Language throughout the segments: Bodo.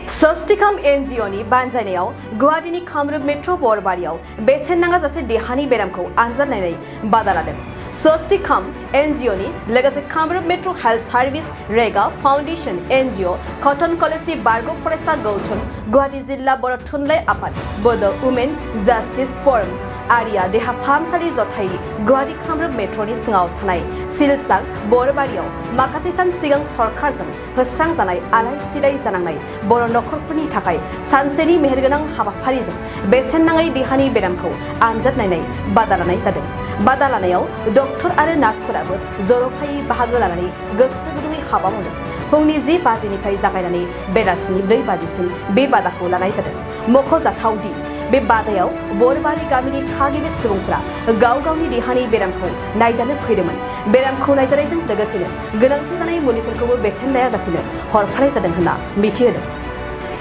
Swastikam NGO ni banjainaयाव गुवाहाटीनि कामरुप मेट्रो बरबारियाव बेसेन नाङा जासे देहानि बेरामखौ आनजाद नायनाय बादा लादों। Swastikam NGO नि लोगोसे कामरुप मेट्रो हेल्थ सार्भिस रेगा फाउन्डेशन NGO कटन कलेजनि बारग' फरायसा गौथुम गुवाहाटी जिल्ला बर' थुनलाइ आफाद बड' वुमेन जास्टिस फरम आरिया देहा फाहामसालि जथायनि गुवाहाटी कामरुप मेट्रोनि सिङाव थानाय सिलसाग बरबारियाव माखासे सान सिगां सरकारजों होस्रांजानाय आलाय सिलाय जानांनाय बर' नखरफोरनि थाखाय सानसेनि मेहेरगोनां हाबाफारिजों बेसेन नाङै देहानि बेरामखौ आनजाद नायनाय बादा लानाय जादों। बादा लानायाव डक्टर आरो नार्सफोराबो जर'खायै बाहागो लानानै गोसो गुदुङै हाबा मावदों। फुंनि 10 बाजिनिफ्राय जागायनानै बेलासिनि 4 बाजिसिम बे बादाखौ लानाय जादों। मख'जाथावदि बे बादायाव बरबारि गामिनि थागिबि सुबुंफोरा गाव गावनि देहानि बेरामखौ नायजानो फैदोंमोन। बेरामखौ नायजानायजों लोगोसेनो गोनांथि जानाय मुलिफोरखौबो बेसेन लायाजासेनो हरफानाय जादों होनना मिथिहोदों।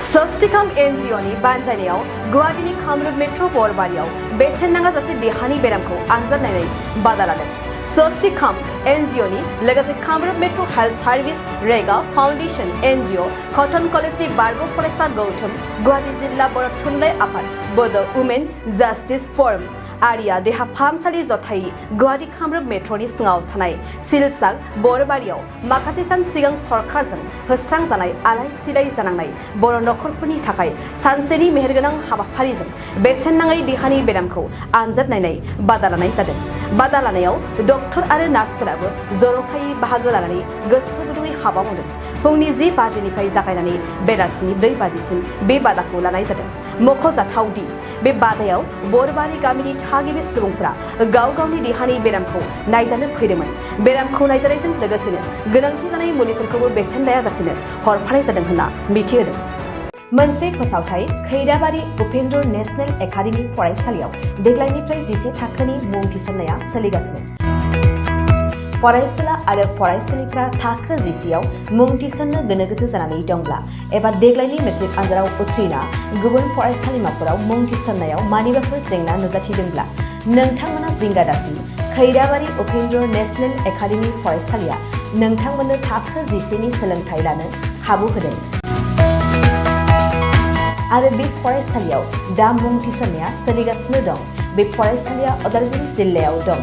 Swastikam NGO नि बानजायनायाव गुवाहाटीनि कामरुप मेट्रो बरबारियाव बेसेन नाङा जासे देहानि बेरामखौ आनजाद नायनाय बादा लादों। Swastikam NGO नि लोगोसे कामरुप मेट्रो हेल्थ सार्भिस रेगा फाउन्डेशन NGO कटन कलेजनि बारग' फरायसा गौथुम गुवाहाटी जिल्ला बर' थुनलाइ आफाद बड' वुमेन जास्टिस फरम आरिया देहा फाहामसालि जथायनि गुवाहाटी कामरुप मेट्रोनि सिङाव थानाय सिलसाग बरबारियाव माखासे सान सिगां सरकारजों होस्रांजानाय आलाय सिलाय जानांनाय बर' नखरफोरनि थाखाय सानसेनि मेहेरगोनां हाबाफारिजों बेसेन नाङै देहानि बेरामखौ आनजाद नायनाय बादा लानाय जादों। बादा लानायाव डक्टर आरो नार्सफोराबो जर'खायै बाहागो लानानै गोसो गुदुङै हाबा मावदों। फुंनि 10 बाजिनिफ्राय जागायनानै बेलासिनि 4 बाजिसिम बे बादाखौ लानाय जादों। मख'जाथावदि बे बादायाव बरबारि गामिनि थागिबि सुबुंफोरा गाव गावनि देहानि बेरामखौ नायजानो फैदोंमोन। बेरामखौ नायजानायजों लोगोसेनो गोनांथि जानाय मुलिफोरखौबो बेसेन लायाजासेनो हरफानाय जादों होनना मिथिहोदों। मोनसे फोसावथाय खैराबारि उपेन्द्र नेशनेल एकाडेमि फरायसालियाव देग्लायनिफ्राय 11 थाखोनि मुं थिसननाया सोलिगासिनो। फरायसुला आरो फरायसुलिफ्रा थाखो 11 आव मुं थिसननो गोनो गोथो जानानै दंब्ला एबा देग्लायनि मेट्रिक आनजादाव उथ्रिना गुबुन फरायसालिमाफोराव मुं थिसननायाव मानिबाफोर जेंना नुजाथिदोंब्ला नोंथांमोना जिंगा दासि खैराबारि उपेन्द्र नेशनेल एकाडेमि फरायसालिया नोंथांमोननो थाखो 11 नि सोलोंथाइ लानो खाबु होदों आरो बे फरायसालियाव दा मुं थिसननाया सोलिगासिनो दं। बे फरायसालिया उदालगुरि जिल्लायाव दं।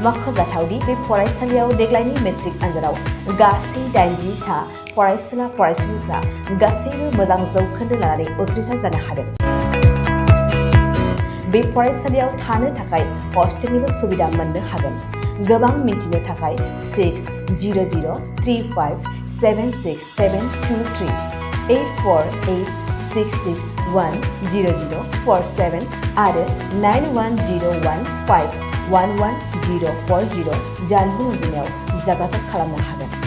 मख'जाथावदि बे फरायसालियाव देग्लायनि मेट्रिक आनजादाव गासै 80 सा फरायसुला फरायसुलिफ्रा गासैबो मोजां जौखोन्दो लानानै उथ्रिसार जानो हादों। बे फरायसालियाव थानो थाखाय हस्टेलनिबो सुबिदा मोननो हागोन। गोबां मिन्थिनो थाखाय 6003576723 8486610047 आरो 9101511040 जानबुं अनजिमायाव जगाजग खालामनो हागोन।